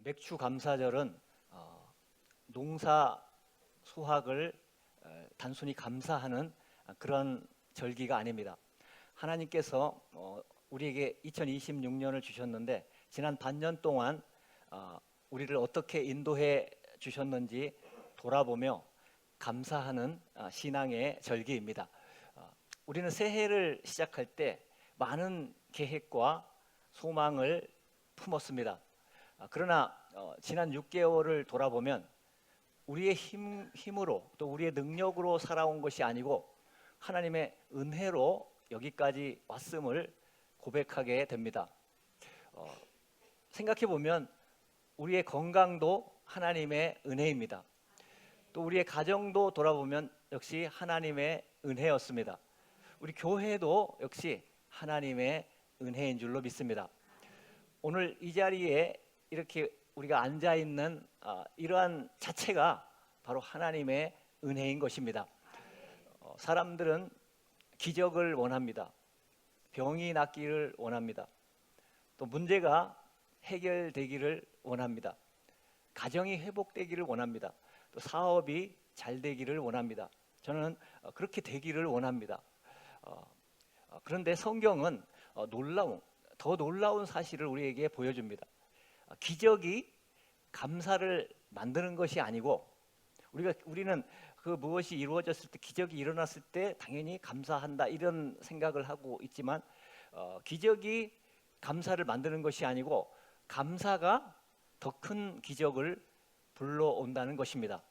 맥추감사절은 농사 수확을 단순히 감사하는 그런 절기가 아닙니다. 하나님께서 우리에게 2026년을 주셨는데 지난 반년 동안 우리를 어떻게 인도해 주셨는지 돌아보며 감사하는 신앙의 절기입니다. 우리는 새해를 시작할 때 많은 계획과 소망을 품었습니다. 그러나 지난 6개월을 돌아보면 우리의 힘으로 또 우리의 능력으로 살아온 것이 아니고 하나님의 은혜로 여기까지 왔음을 고백하게 됩니다. 생각해 보면 우리의 건강도 하나님의 은혜입니다. 또 우리의 가정도 돌아보면 역시 하나님의 은혜였습니다. 우리 교회도 역시 하나님의 은혜인 줄로 믿습니다. 오늘 이 자리에 이렇게 우리가 앉아 있는 이러한 자체가 바로 하나님의 은혜인 것입니다. 사람들은 기적을 원합니다. 병이 낫기를 원합니다. 또 문제가 해결되기를 원합니다. 가정이 회복되기를 원합니다. 또 사업이 잘 되기를 원합니다. 저는 그렇게 되기를 원합니다. 그런데 성경은 더 놀라운 사실을 우리에게 보여줍니다. 기적이 감사를 만드는 것이 아니고 우리는 그 무엇이 이루어졌을 때, 기적이 일어났을 때 당연히 감사한다 이런 생각을 하고 있지만 기적이 감사를 만드는 것이 아니고 감사가 더 큰 기적을 불러온다는 것입니다.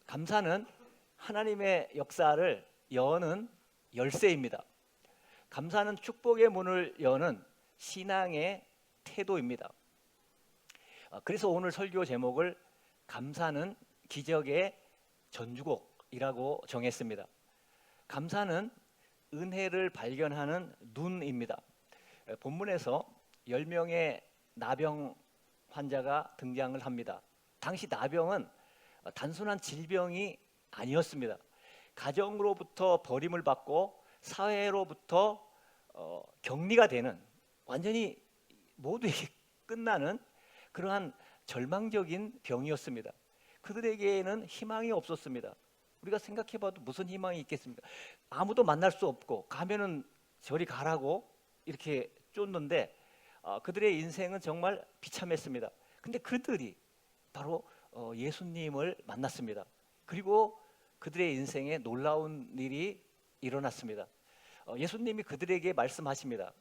감사는 하나님의 역사를 여는 열쇠입니다. 감사는 축복의 문을 여는 신앙의 태도입니다. 그래서 오늘 설교 제목을 감사는 기적의 전주곡이라고 정했습니다. 감사는 은혜를 발견하는 눈입니다. 본문에서 10명의 나병 환자가 등장을 합니다. 당시 나병은 단순한 질병이 아니었습니다. 가정으로부터 버림을 받고 사회로부터 격리가 되는, 완전히 모두에게 끝나는 그러한 절망적인 병이었습니다. 그들에게는 희망이 없었습니다. 우리가 생각해봐도 무슨 희망이 있겠습니까? 아무도 만날 수 없고 가면은 저리 가라고 이렇게 쫓는데 그들의 인생은 정말 비참했습니다. 근데 그들이 바로 예수님을 만났습니다. 그리고 그들의 인생에 놀라운 일이 일어났습니다. 예수님이 그들에게 말씀하십니다.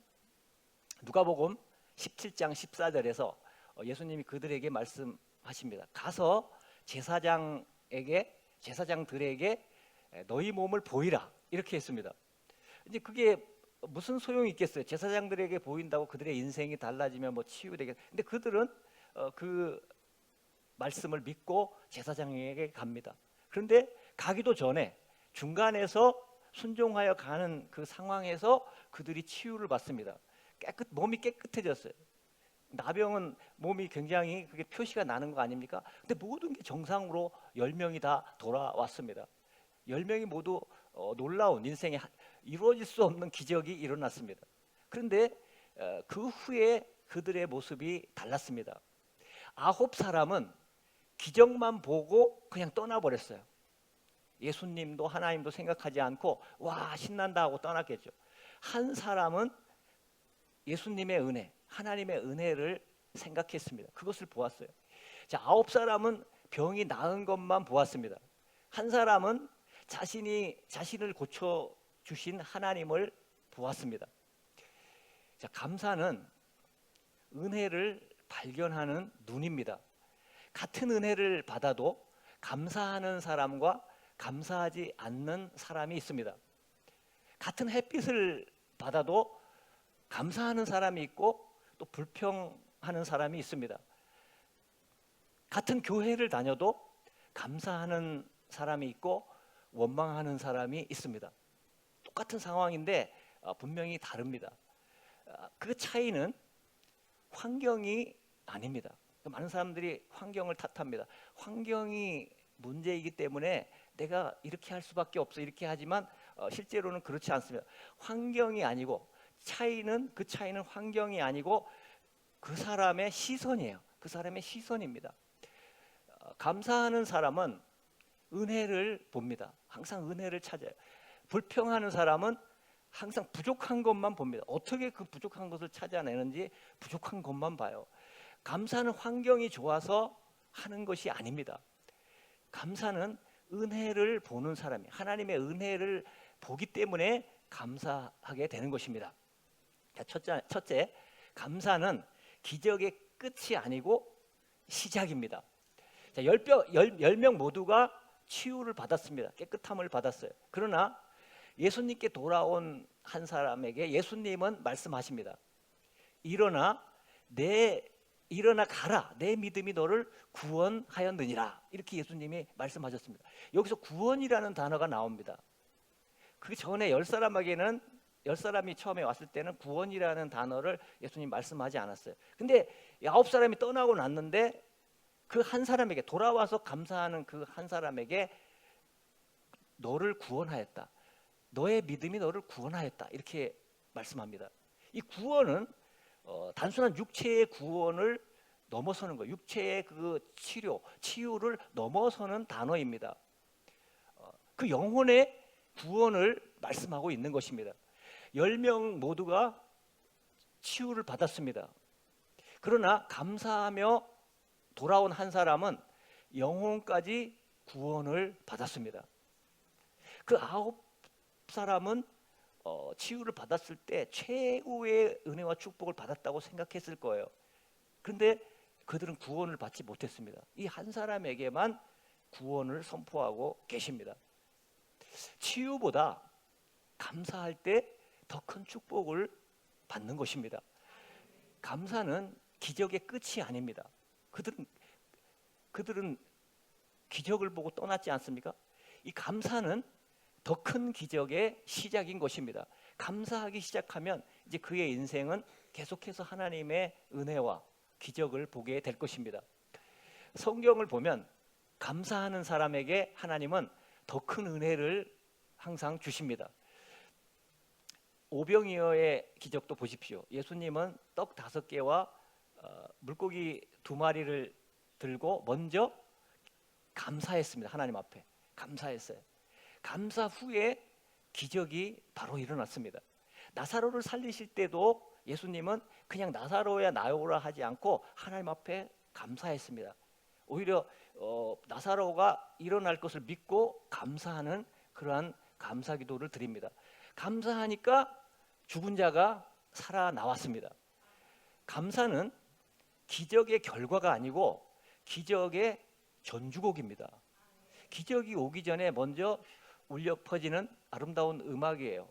누가복음 17장 14절에서 예수님이 그들에게 말씀하십니다. 가서 제사장들에게 너희 몸을 보이라 이렇게 했습니다. 이제 그게 무슨 소용이 있겠어요? 제사장들에게 보인다고 그들의 인생이 달라지면 치유되겠. 근데 그들은 그 말씀을 믿고 제사장에게 갑니다. 그런데 가기도 전에 중간에서 순종하여 가는 그 상황에서 그들이 치유를 받습니다. 몸이 깨끗해졌어요. 나병은 몸이 굉장히 그게 표시가 나는 거 아닙니까? 근데 모든 게 정상으로 10명이 다 돌아왔습니다. 10명이 모두 놀라운 인생에 이루어질 수 없는 기적이 일어났습니다. 그런데 그 후에 그들의 모습이 달랐습니다. 9사람은 기적만 보고 그냥 떠나버렸어요. 예수님도 하나님도 생각하지 않고 와 신난다 하고 떠났겠죠. 한 사람은 예수님의 은혜, 하나님의 은혜를 생각했습니다. 그것을 보았어요. 자, 9사람은 병이 나은 것만 보았습니다. 한 사람은 자신을 고쳐주신 하나님을 보았습니다. 자, 감사는 은혜를 발견하는 눈입니다. 같은 은혜를 받아도 감사하는 사람과 감사하지 않는 사람이 있습니다. 같은 햇빛을 받아도 감사하는 사람이 있고 또 불평하는 사람이 있습니다. 같은 교회를 다녀도 감사하는 사람이 있고 원망하는 사람이 있습니다. 똑같은 상황인데 분명히 다릅니다. 그 차이는 환경이 아닙니다. 많은 사람들이 환경을 탓합니다. 환경이 문제이기 때문에 내가 이렇게 할 수밖에 없어 이렇게 하지만 실제로는 그렇지 않습니다. 환경이 아니고 그 차이는 환경이 아니고 그 사람의 시선이에요. 그 사람의 시선입니다. 감사하는 사람은 은혜를 봅니다. 항상 은혜를 찾아요. 불평하는 사람은 항상 부족한 것만 봅니다. 어떻게 그 부족한 것을 찾아내는지 부족한 것만 봐요. 감사는 환경이 좋아서 하는 것이 아닙니다. 감사는 은혜를 보는 사람이 하나님의 은혜를 보기 때문에 감사하게 되는 것입니다. 첫째, 감사는 기적의 끝이 아니고 시작입니다. 자, 10명 모두가 치유를 받았습니다. 깨끗함을 받았어요. 그러나 예수님께 돌아온 한 사람에게 예수님은 말씀하십니다. 일어나 가라. 내 믿음이 너를 구원하였느니라. 이렇게 예수님이 말씀하셨습니다. 여기서 구원이라는 단어가 나옵니다. 그 전에 10사람이 처음에 왔을 때는 구원이라는 단어를 예수님 말씀하지 않았어요. 근데 9사람이 떠나고 났는데 그 한 사람에게 돌아와서 감사하는 그 한 사람에게 너를 구원하였다. 너의 믿음이 너를 구원하였다. 이렇게 말씀합니다. 이 구원은 단순한 육체의 구원을 넘어서는 거예요. 육체의 그 치유를 넘어서는 단어입니다. 그 영혼의 구원을 말씀하고 있는 것입니다. 10명 모두가 치유를 받았습니다. 그러나 감사하며 돌아온 한 사람은 영혼까지 구원을 받았습니다. 그 9사람은 치유를 받았을 때 최고의 은혜와 축복을 받았다고 생각했을 거예요. 그런데 그들은 구원을 받지 못했습니다. 이 한 사람에게만 구원을 선포하고 계십니다. 치유보다 감사할 때 더 큰 축복을 받는 것입니다. 감사는 기적의 끝이 아닙니다. 그들은 기적을 보고 떠났지 않습니까? 이 감사는 더 큰 기적의 시작인 것입니다. 감사하기 시작하면 이제 그의 인생은 계속해서 하나님의 은혜와 기적을 보게 될 것입니다. 성경을 보면 감사하는 사람에게 하나님은 더 큰 은혜를 항상 주십니다. 오병이어의 기적도 보십시오. 예수님은 떡 5개와 물고기 2마리를 들고 먼저 감사했습니다. 하나님 앞에 감사했어요. 감사 후에 기적이 바로 일어났습니다. 나사로를 살리실 때도 예수님은 그냥 나사로야 나오라 하지 않고 하나님 앞에 감사했습니다. 오히려 나사로가 일어날 것을 믿고 감사하는 그러한 감사 기도를 드립니다. 감사하니까 죽은 자가 살아나왔습니다. 감사는 기적의 결과가 아니고 기적의 전주곡입니다. 기적이 오기 전에 먼저 울려 퍼지는 아름다운 음악이에요.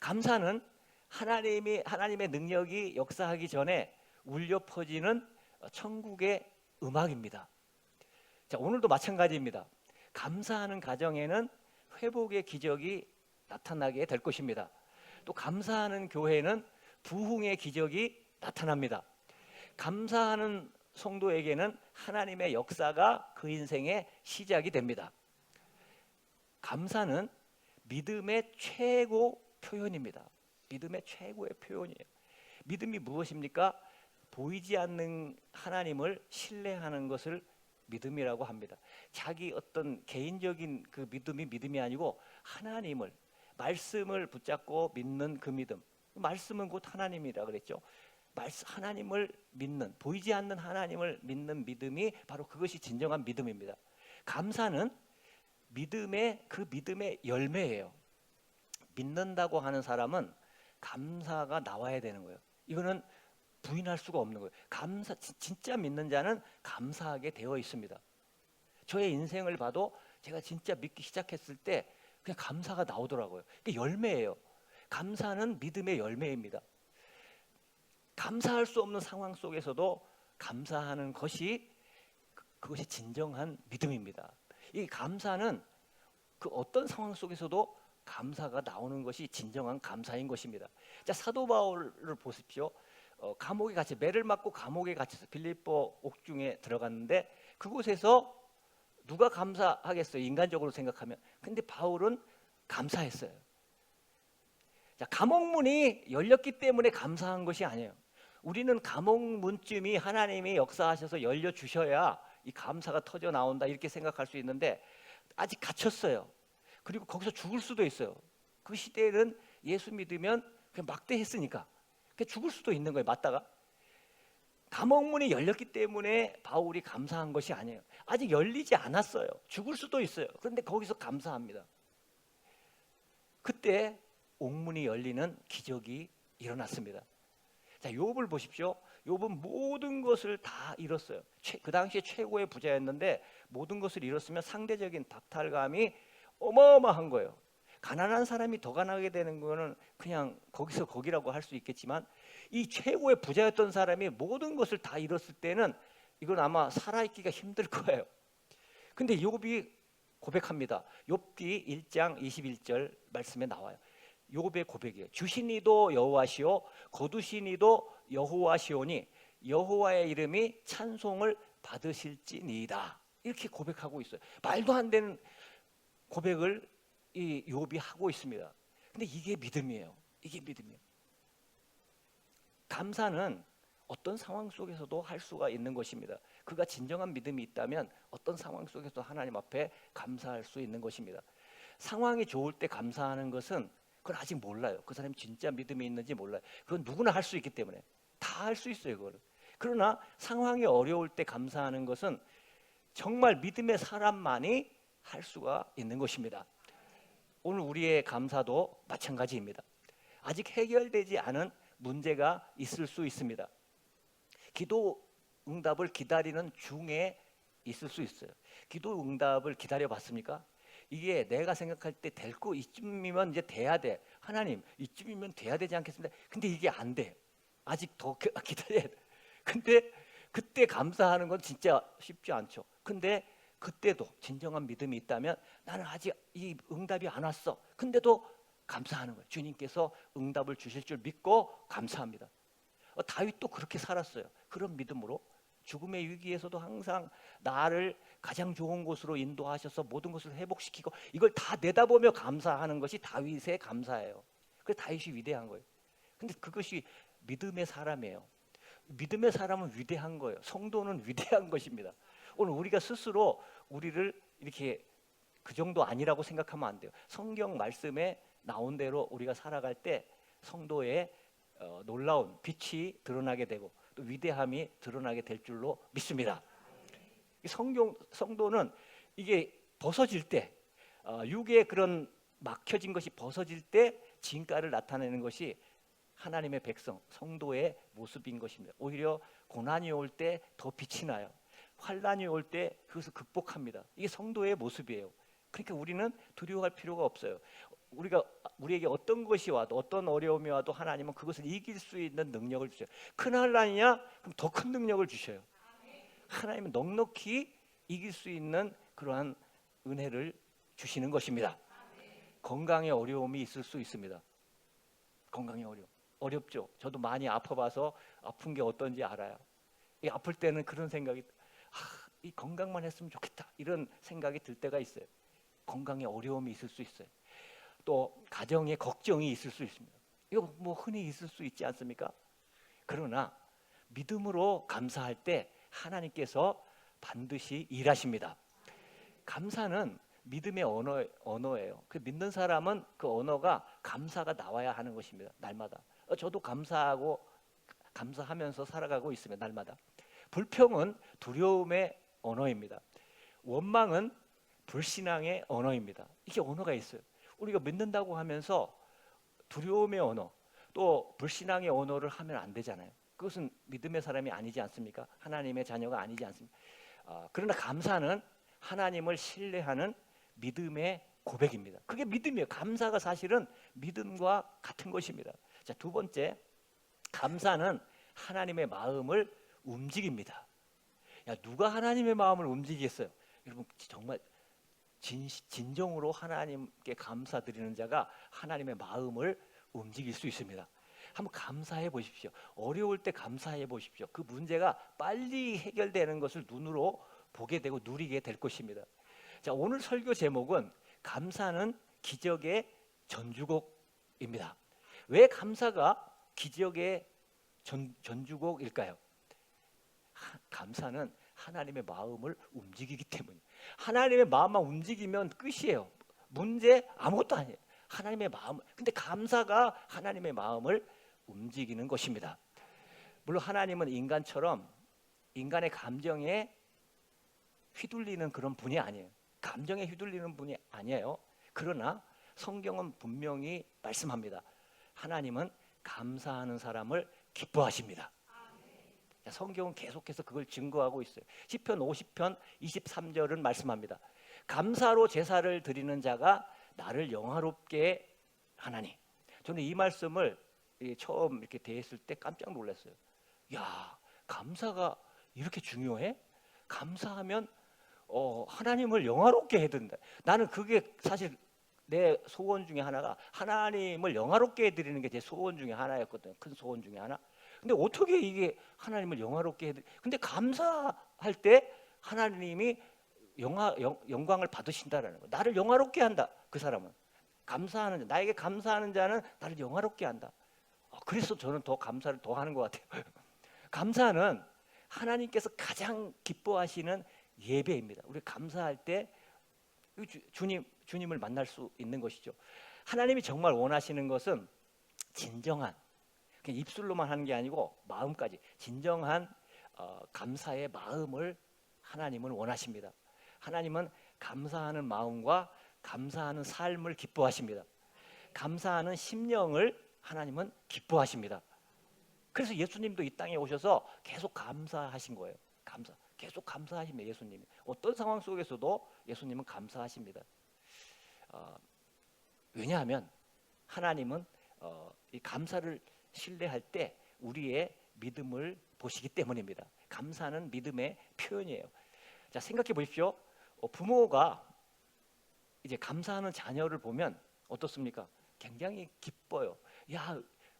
감사는 하나님의 능력이 역사하기 전에 울려 퍼지는 천국의 음악입니다. 자, 오늘도 마찬가지입니다. 감사하는 가정에는 회복의 기적이 나타나게 될 것입니다. 또 감사하는 교회는 부흥의 기적이 나타납니다. 감사하는 성도에게는 하나님의 역사가 그 인생의 시작이 됩니다. 감사는 믿음의 최고 표현입니다. 믿음의 최고의 표현이에요. 믿음이 무엇입니까? 보이지 않는 하나님을 신뢰하는 것을 믿음이라고 합니다. 자기 어떤 개인적인 그 믿음이 아니고 하나님을, 말씀을 붙잡고 믿는 그 믿음. 말씀은 곧 하나님이라 그랬죠. 하나님을 믿는, 보이지 않는 하나님을 믿는 믿음이 바로 그것이 진정한 믿음입니다. 감사는 그 믿음의 열매예요. 믿는다고 하는 사람은 감사가 나와야 되는 거예요. 이거는 부인할 수가 없는 거예요. 진짜 믿는 자는 감사하게 되어 있습니다. 저의 인생을 봐도 제가 진짜 믿기 시작했을 때 그냥 감사가 나오더라고요. 이게 열매예요. 감사는 믿음의 열매입니다. 감사할 수 없는 상황 속에서도 감사하는 그것이 진정한 믿음입니다. 이 감사는 그 어떤 상황 속에서도 감사가 나오는 것이 진정한 감사인 것입니다. 자, 사도 바울을 보십시오. 감옥에 갇혀 매를 맞고 감옥에 갇혀서 빌립보 옥중에 들어갔는데 그곳에서 누가 감사하겠어요? 인간적으로 생각하면. 근데 바울은 감사했어요. 자, 감옥문이 열렸기 때문에 감사한 것이 아니에요. 우리는 감옥문쯤이 하나님이 역사하셔서 열려주셔야 이 감사가 터져 나온다 이렇게 생각할 수 있는데 아직 갇혔어요. 그리고 거기서 죽을 수도 있어요. 그 시대에는 예수 믿으면 그냥 막대했으니까 죽을 수도 있는 거예요. 맞다가. 감옥문이 열렸기 때문에 바울이 감사한 것이 아니에요. 아직 열리지 않았어요. 죽을 수도 있어요. 그런데 거기서 감사합니다. 그때 옥문이 열리는 기적이 일어났습니다. 자, 욥을 보십시오. 욥은 모든 것을 다 잃었어요. 그 당시에 최고의 부자였는데 모든 것을 잃었으면 상대적인 박탈감이 어마어마한 거예요. 가난한 사람이 더 가난하게 되는 거는 그냥 거기서 거기라고 할 수 있겠지만 이 최고의 부자였던 사람이 모든 것을 다 잃었을 때는 이건 아마 살아있기가 힘들 거예요. 근데 욥이 고백합니다. 욥기 1장 21절 말씀에 나와요. 욥의 고백이에요. 주신 이도 여호와시오 거두신 이도 여호와시오니 여호와의 이름이 찬송을 받으실지니이다. 이렇게 고백하고 있어요. 말도 안 되는 고백을 이 욥이 하고 있습니다. 근데 이게 믿음이에요. 이게 믿음이에요. 감사는 어떤 상황 속에서도 할 수가 있는 것입니다. 그가 진정한 믿음이 있다면 어떤 상황 속에서도 하나님 앞에 감사할 수 있는 것입니다. 상황이 좋을 때 감사하는 것은 그건 아직 몰라요. 그 사람이 진짜 믿음이 있는지 몰라요. 그건 누구나 할 수 있기 때문에 다 할 수 있어요. 그거를. 그러나 상황이 어려울 때 감사하는 것은 정말 믿음의 사람만이 할 수가 있는 것입니다. 오늘 우리의 감사도 마찬가지입니다. 아직 해결되지 않은 문제가 있을 수 있습니다. 기도 응답을 기다리는 중에 있을 수 있어요. 기도 응답을 기다려 봤습니까? 이게 내가 생각할 때 될 거 이쯤이면 이제 돼야 돼. 하나님 이쯤이면 돼야 되지 않겠습니까? 근데 이게 안 돼. 아직 더 기다려야 돼. 근데 그때 감사하는 건 진짜 쉽지 않죠. 근데 그때도 진정한 믿음이 있다면 나는 아직 이 응답이 안 왔어. 근데도 감사하는 거예요. 주님께서 응답을 주실 줄 믿고 감사합니다. 다윗도 그렇게 살았어요. 그런 믿음으로 죽음의 위기에서도 항상 나를 가장 좋은 곳으로 인도하셔서 모든 것을 회복시키고 이걸 다 내다보며 감사하는 것이 다윗의 감사예요. 그래서 다윗이 위대한 거예요. 근데 그것이 믿음의 사람이에요. 믿음의 사람은 위대한 거예요. 성도는 위대한 것입니다. 오늘 우리가 스스로 우리를 이렇게 그 정도 아니라고 생각하면 안 돼요. 성경 말씀에 나온 대로 우리가 살아갈 때 성도의 놀라운 빛이 드러나게 되고 또 위대함이 드러나게 될 줄로 믿습니다. 성도는 이게 벗어질 때 육의 그런 막혀진 것이 벗어질 때 진가를 나타내는 것이 하나님의 백성, 성도의 모습인 것입니다. 오히려 고난이 올 때 더 빛이 나요. 환난이 올 때 그것을 극복합니다. 이게 성도의 모습이에요. 그러니까 우리는 두려워할 필요가 없어요. 우리에게 어떤 것이 와도 어떤 어려움이 와도 하나님은 그것을 이길 수 있는 능력을 주셔요. 큰 환난이냐? 그럼 더 큰 능력을 주셔요. 하나님은 넉넉히 이길 수 있는 그러한 은혜를 주시는 것입니다. 건강에 어려움이 있을 수 있습니다. 건강에 어렵죠. 저도 많이 아파봐서 아픈 게 어떤지 알아요. 이 아플 때는 그런 생각이 이 건강만 했으면 좋겠다 이런 생각이 들 때가 있어요. 건강에 어려움이 있을 수 있어요. 또 가정에 걱정이 있을 수 있습니다. 이거 뭐 흔히 있을 수 있지 않습니까? 그러나 믿음으로 감사할 때 하나님께서 반드시 일하십니다. 감사는 믿음의 언어예요. 그 믿는 사람은 그 언어가 감사가 나와야 하는 것입니다. 날마다. 저도 감사하면서 살아가고 있습니다. 날마다. 불평은 두려움의 언어입니다. 원망은 불신앙의 언어입니다. 이게 언어가 있어요. 우리가 믿는다고 하면서 두려움의 언어 또 불신앙의 언어를 하면 안 되잖아요. 그것은 믿음의 사람이 아니지 않습니까? 하나님의 자녀가 아니지 않습니까? 그러나 감사는 하나님을 신뢰하는 믿음의 고백입니다. 그게 믿음이에요. 감사가 사실은 믿음과 같은 것입니다. 자, 두 번째, 감사는 하나님의 마음을 움직입니다. 야, 누가 하나님의 마음을 움직이겠어요? 여러분 정말 진정으로 하나님께 감사드리는 자가 하나님의 마음을 움직일 수 있습니다. 한번 감사해 보십시오. 어려울 때 감사해 보십시오. 그 문제가 빨리 해결되는 것을 눈으로 보게 되고 누리게 될 것입니다. 자, 오늘 설교 제목은 감사는 기적의 전주곡입니다. 왜 감사가 기적의 전주곡일까요? 감사는 하나님의 마음을 움직이기 때문이에요. 하나님의 마음만 움직이면 끝이에요. 문제 아무것도 아니에요. 하나님의 마음. 근데 감사가 하나님의 마음을 움직이는 것입니다. 물론 하나님은 인간처럼 인간의 감정에 휘둘리는 그런 분이 아니에요. 감정에 휘둘리는 분이 아니에요. 그러나 성경은 분명히 말씀합니다. 하나님은 감사하는 사람을 기뻐하십니다. 성경은 계속해서 그걸 증거하고 있어요. 시편 50편 23절은 말씀합니다. 감사로 제사를 드리는 자가 나를 영화롭게 하나니. 저는 이 말씀을 처음 이렇게 대했을 때 깜짝 놀랐어요. 야, 감사가 이렇게 중요해? 감사하면 하나님을 영화롭게 해야 된다. 나는 그게 사실 내 소원 중에 하나가 하나님을 영화롭게 해드리는 게 제 소원 중에 하나였거든요. 큰 소원 중에 하나. 근데 어떻게 이게 하나님을 영화롭게 해드리? 근데 감사할 때 하나님이 영광을 받으신다라는 거. 나를 영화롭게 한다. 그 사람은 감사하는 자, 나에게 감사하는 자는 나를 영화롭게 한다. 그래서 저는 더 감사를 더 하는 것 같아요. 감사는 하나님께서 가장 기뻐하시는 예배입니다. 우리 감사할 때 주님을 만날 수 있는 것이죠. 하나님이 정말 원하시는 것은 진정한, 그냥 입술로만 하는 게 아니고 마음까지 진정한 감사의 마음을 하나님은 원하십니다. 하나님은 감사하는 마음과 감사하는 삶을 기뻐하십니다. 감사하는 심령을 하나님은 기뻐하십니다. 그래서 예수님도 이 땅에 오셔서 계속 감사하신 거예요. 계속 감사하십니다. 예수님이 어떤 상황 속에서도 예수님은 감사하십니다. 왜냐하면 하나님은 이 감사를 신뢰할 때 우리의 믿음을 보시기 때문입니다. 감사는 믿음의 표현이에요. 자, 생각해 보십시오. 부모가 이제 감사하는 자녀를 보면 어떻습니까? 굉장히 기뻐요. 야,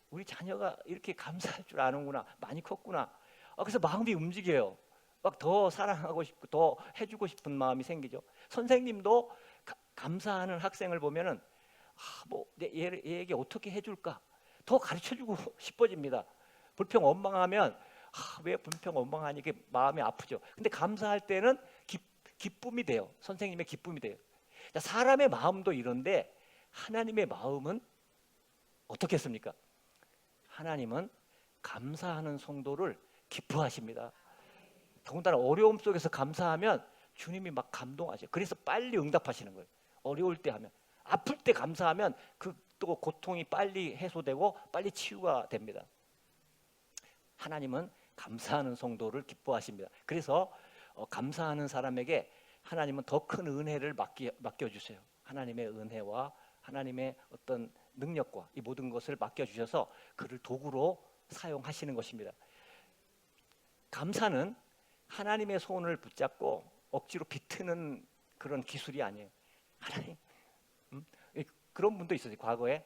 우리 자녀가 이렇게 감사할 줄 아는구나. 많이 컸구나. 그래서 마음이 움직여요. 막 더 사랑하고 싶고 더 해주고 싶은 마음이 생기죠. 선생님도 감사하는 학생을 보면은 얘에게 어떻게 해줄까? 더 가르쳐주고 싶어집니다. 불평원망하면 왜 불평원망하니? 이게 마음이 아프죠. 근데 감사할 때는 기쁨이 돼요. 선생님의 기쁨이 돼요. 자, 사람의 마음도 이런데 하나님의 마음은 어떻겠습니까? 하나님은 감사하는 성도를 기뻐하십니다. 더군다나 어려움 속에서 감사하면 주님이 막 감동하셔요. 그래서 빨리 응답하시는 거예요. 어려울 때 하면, 아플 때 감사하면 그 또 고통이 빨리 해소되고 빨리 치유가 됩니다. 하나님은 감사하는 성도를 기뻐하십니다. 그래서 감사하는 사람에게 하나님은 더 큰 은혜를 맡겨주세요. 하나님의 은혜와 하나님의 어떤 능력과 이 모든 것을 맡겨주셔서 그를 도구로 사용하시는 것입니다. 감사는 하나님의 손을 붙잡고 억지로 비트는 그런 기술이 아니에요. 하나님, 그런 분도 있었어요. 과거에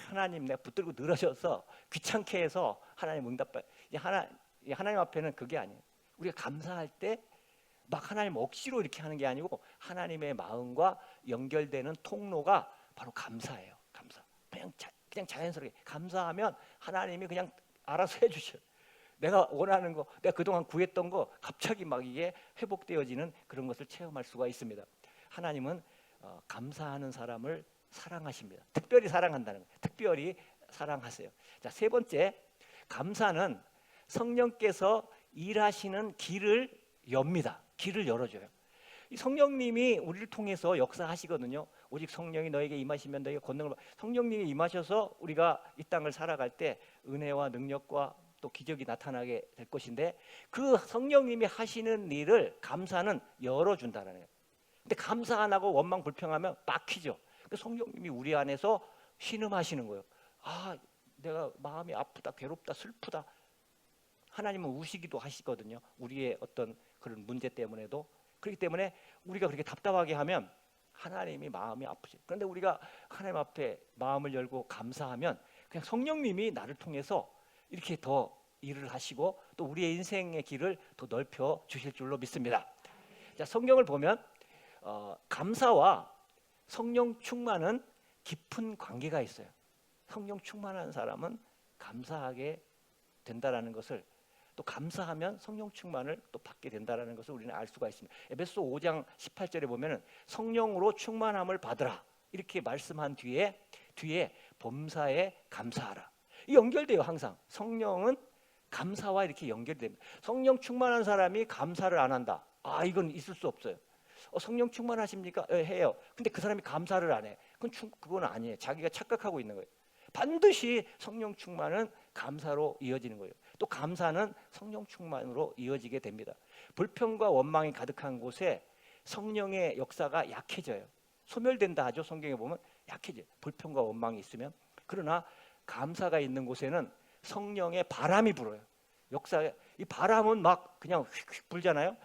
하나님 내가 붙들고 늘어져서 귀찮게 해서 하나님 응답받. 하나님 앞에는 그게 아니에요. 우리가 감사할 때 막 하나님 억지로 이렇게 하는 게 아니고 하나님의 마음과 연결되는 통로가 바로 감사예요. 감사. 그냥 자연스럽게 감사하면 하나님이 그냥 알아서 해주셔요. 내가 원하는 거, 내가 그동안 구했던 거 갑자기 막 이게 회복되어지는 그런 것을 체험할 수가 있습니다. 하나님은 감사하는 사람을 사랑하십니다. 특별히 사랑한다는 거예요. 특별히 사랑하세요. 자, 세 번째, 감사는 성령께서 일하시는 길을 엽니다. 길을 열어줘요. 이 성령님이 우리를 통해서 역사하시거든요. 오직 성령이 너에게 임하시면 너희가 권능을 성령님이 임하셔서 우리가 이 땅을 살아갈 때 은혜와 능력과 또 기적이 나타나게 될 것인데 그 성령님이 하시는 일을 감사는 열어준다는 거예요. 근데 감사 안 하고 원망 불평하면 막히죠. 그 성령님이 우리 안에서 신음하시는 거예요. 내가 마음이 아프다, 괴롭다, 슬프다. 하나님은 우시기도 하시거든요. 우리의 어떤 그런 문제 때문에도. 그렇기 때문에 우리가 그렇게 답답하게 하면 하나님이 마음이 아프죠. 그런데 우리가 하나님 앞에 마음을 열고 감사하면 그냥 성령님이 나를 통해서 이렇게 더 일을 하시고 또 우리의 인생의 길을 더 넓혀 주실 줄로 믿습니다. 자, 성경을 보면 감사와 성령 충만은 깊은 관계가 있어요. 성령 충만한 사람은 감사하게 된다라는 것을, 또 감사하면 성령 충만을 또 받게 된다라는 것을 우리는 알 수가 있습니다. 에베소 5장 18절에 보면은 성령으로 충만함을 받으라 이렇게 말씀한 뒤에 범사에 감사하라. 이 연결돼요. 항상 성령은 감사와 이렇게 연결됩니다. 성령 충만한 사람이 감사를 안 한다. 이건 있을 수 없어요. 성령 충만하십니까? 해요. 근데 그 사람이 감사를 안 해. 그건 아니에요. 자기가 착각하고 있는 거예요. 반드시 성령 충만은 감사로 이어지는 거예요. 또 감사는 성령 충만으로 이어지게 됩니다. 불평과 원망이 가득한 곳에 성령의 역사가 약해져요. 소멸된다 하죠. 성경에 보면 약해져요. 불평과 원망이 있으면. 그러나 감사가 있는 곳에는 성령의 바람이 불어요. 이 바람은 막 그냥 휙휙 불잖아요.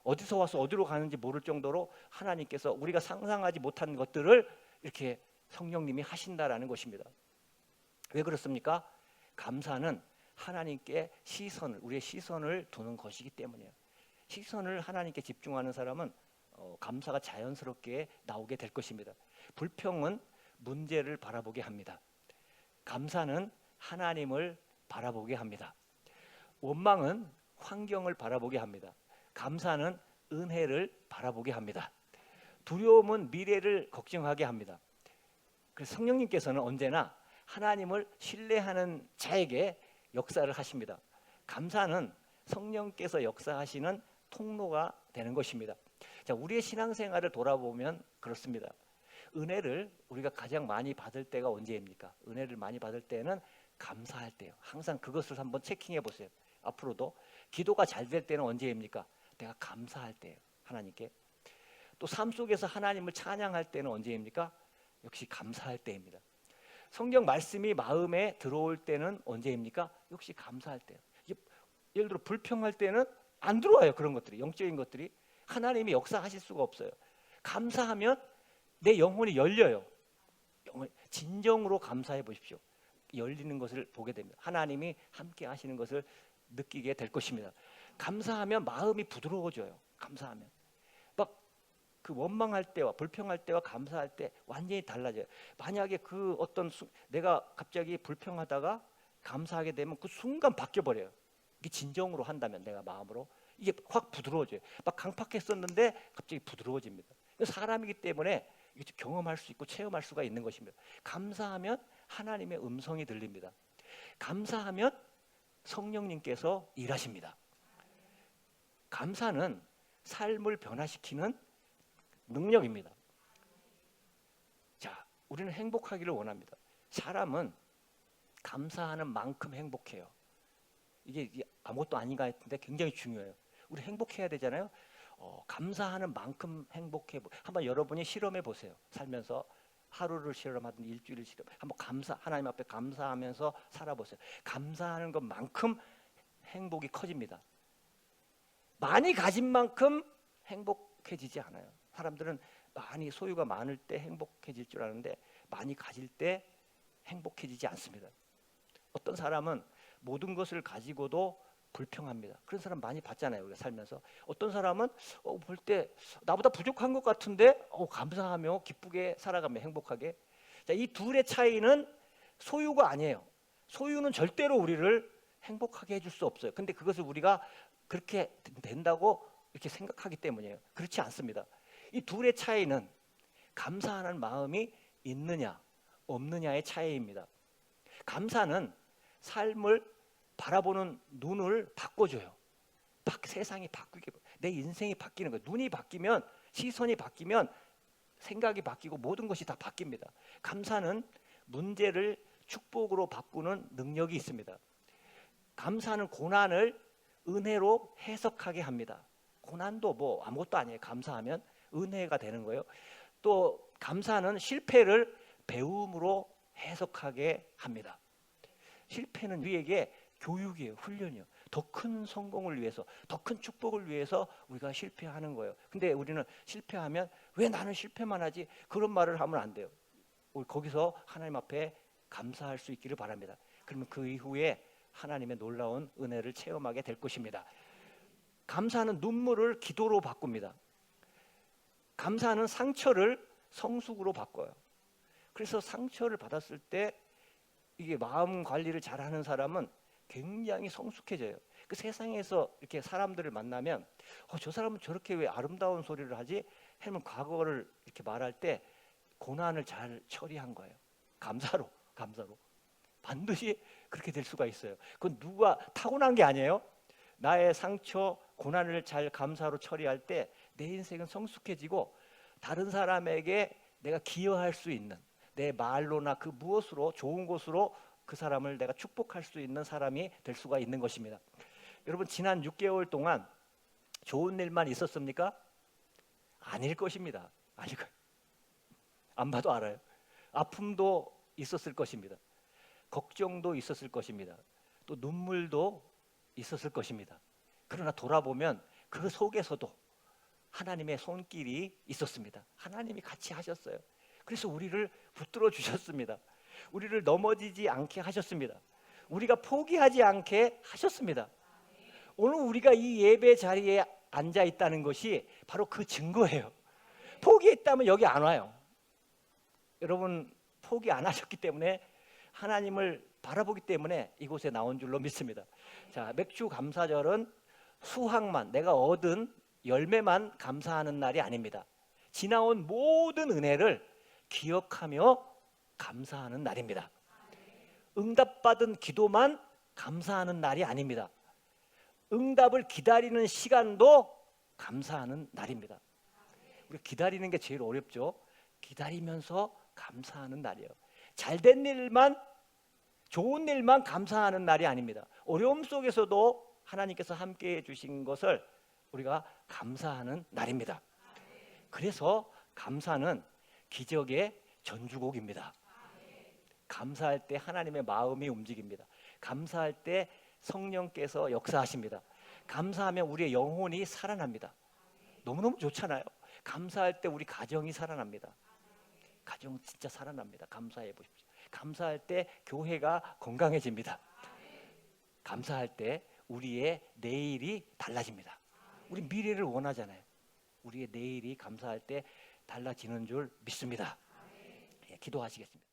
어디서 와서 어디로 가는지 모를 정도로 하나님께서 우리가 상상하지 못한 것들을 이렇게 성령님이 하신다라는 것입니다. 왜 그렇습니까? 감사는 하나님께 우리의 시선을 두는 것이기 때문이에요. 시선을 하나님께 집중하는 사람은 감사가 자연스럽게 나오게 될 것입니다. 불평은 문제를 바라보게 합니다. 감사는 하나님을 바라보게 합니다. 원망은 환경을 바라보게 합니다. 감사는 은혜를 바라보게 합니다. 두려움은 미래를 걱정하게 합니다. 그래서 성령님께서는 언제나 하나님을 신뢰하는 자에게 역사를 하십니다. 감사는 성령께서 역사하시는 통로가 되는 것입니다. 자, 우리의 신앙생활을 돌아보면 그렇습니다. 은혜를 우리가 가장 많이 받을 때가 언제입니까? 은혜를 많이 받을 때는 감사할 때요. 항상 그것을 한번 체킹해 보세요. 앞으로도 기도가 잘 될 때는 언제입니까? 내가 감사할 때예요. 하나님께. 또 삶 속에서 하나님을 찬양할 때는 언제입니까? 역시 감사할 때입니다. 성경 말씀이 마음에 들어올 때는 언제입니까? 역시 감사할 때예요. 예를 들어 불평할 때는 안 들어와요. 그런 것들이, 영적인 것들이. 하나님이 역사하실 수가 없어요. 감사하면 내 영혼이 열려요. 진정으로 감사해 보십시오. 열리는 것을 보게 됩니다. 하나님이 함께 하시는 것을 느끼게 될 것입니다. 감사하면 마음이 부드러워져요. 감사하면 막 원망할 때와 불평할 때와 감사할 때 완전히 달라져요. 만약에 내가 갑자기 불평하다가 감사하게 되면 그 순간 바뀌어 버려요. 이게 진정으로 한다면, 내가 마음으로 이게 확 부드러워져요. 막 강팍했었는데 갑자기 부드러워집니다. 사람이기 때문에 경험할 수 있고 체험할 수가 있는 것입니다. 감사하면 하나님의 음성이 들립니다. 감사하면 성령님께서 일하십니다. 감사는 삶을 변화시키는 능력입니다. 자, 우리는 행복하기를 원합니다. 사람은 감사하는 만큼 행복해요. 이게 아무것도 아닌 것 같은데 굉장히 중요해요. 우리 행복해야 되잖아요. 감사하는 만큼 행복해. 한번 여러분이 실험해 보세요. 살면서 하루를 실험하든 일주일을 실험. 한번 하나님 앞에 감사하면서 살아보세요. 감사하는 것만큼 행복이 커집니다. 많이 가진 만큼 행복해지지 않아요. 사람들은 소유가 많을 때 행복해질 줄 아는데 많이 가질 때 행복해지지 않습니다. 어떤 사람은 모든 것을 가지고도 불평합니다. 그런 사람 많이 봤잖아요. 우리가 살면서. 어떤 사람은 볼 때 나보다 부족한 것 같은데 감사하며 기쁘게 살아가며 행복하게. 자, 이 둘의 차이는 소유가 아니에요. 소유는 절대로 우리를 행복하게 해줄 수 없어요. 근데 그것을 우리가 그렇게 된다고 이렇게 생각하기 때문이에요. 그렇지 않습니다. 이 둘의 차이는 감사하는 마음이 있느냐 없느냐의 차이입니다. 감사는 삶을 바라보는 눈을 바꿔줘요. 세상이 바뀌게, 내 인생이 바뀌는 거예요. 눈이 바뀌면, 시선이 바뀌면 생각이 바뀌고 모든 것이 다 바뀝니다. 감사는 문제를 축복으로 바꾸는 능력이 있습니다. 감사는 고난을 은혜로 해석하게 합니다. 고난도 아무것도 아니에요. 감사하면 은혜가 되는 거예요. 또 감사는 실패를 배움으로 해석하게 합니다. 실패는 우리에게 교육이에요. 훈련이에요. 더 큰 성공을 위해서, 더 큰 축복을 위해서 우리가 실패하는 거예요. 근데 우리는 실패하면 왜 나는 실패만 하지? 그런 말을 하면 안 돼요. 우리 거기서 하나님 앞에 감사할 수 있기를 바랍니다. 그러면 그 이후에 하나님의 놀라운 은혜를 체험하게 될 것입니다. 감사는 눈물을 기도로 바꿉니다. 감사는 상처를 성숙으로 바꿔요. 그래서 상처를 받았을 때 이게 마음 관리를 잘하는 사람은 굉장히 성숙해져요. 그 세상에서 이렇게 사람들을 만나면 저 사람은 저렇게 왜 아름다운 소리를 하지? 하면 과거를 이렇게 말할 때 고난을 잘 처리한 거예요. 감사로. 반드시 그렇게 될 수가 있어요. 그건 누가 타고난 게 아니에요. 나의 상처, 고난을 잘 감사로 처리할 때 내 인생은 성숙해지고 다른 사람에게 내가 기여할 수 있는, 내 말로나 그 무엇으로 좋은 것으로 그 사람을 내가 축복할 수 있는 사람이 될 수가 있는 것입니다. 여러분, 지난 6개월 동안 좋은 일만 있었습니까? 아닐 것입니다. 아닐 거예요. 안 봐도 알아요. 아픔도 있었을 것입니다. 걱정도 있었을 것입니다. 또 눈물도 있었을 것입니다. 그러나 돌아보면 그 속에서도 하나님의 손길이 있었습니다. 하나님이 같이 하셨어요. 그래서 우리를 붙들어 주셨습니다. 우리를 넘어지지 않게 하셨습니다. 우리가 포기하지 않게 하셨습니다. 오늘 우리가 이 예배 자리에 앉아 있다는 것이 바로 그 증거예요. 포기했다면 여기 안 와요. 여러분, 포기 안 하셨기 때문에 하나님을 바라보기 때문에 이곳에 나온 줄로 믿습니다. 자, 맥주 감사절은 수확만, 내가 얻은 열매만 감사하는 날이 아닙니다. 지나온 모든 은혜를 기억하며 감사하는 날입니다. 응답받은 기도만 감사하는 날이 아닙니다. 응답을 기다리는 시간도 감사하는 날입니다. 우리가 기다리는 게 제일 어렵죠. 기다리면서 감사하는 날이에요. 잘된 일만, 좋은 일만 감사하는 날이 아닙니다. 어려움 속에서도 하나님께서 함께해 주신 것을 우리가 감사하는 날입니다. 그래서 감사는 기적의 전주곡입니다. 감사할 때 하나님의 마음이 움직입니다. 감사할 때 성령께서 역사하십니다. 감사하면 우리의 영혼이 살아납니다. 너무너무 좋잖아요. 감사할 때 우리 가정이 살아납니다. 가정 진짜 살아납니다. 감사해 보십시오. 감사할 때 교회가 건강해집니다. 감사할 때 우리의 내일이 달라집니다. 우리 미래를 원하잖아요. 우리의 내일이 감사할 때 달라지는 줄 믿습니다. 예, 기도하시겠습니다.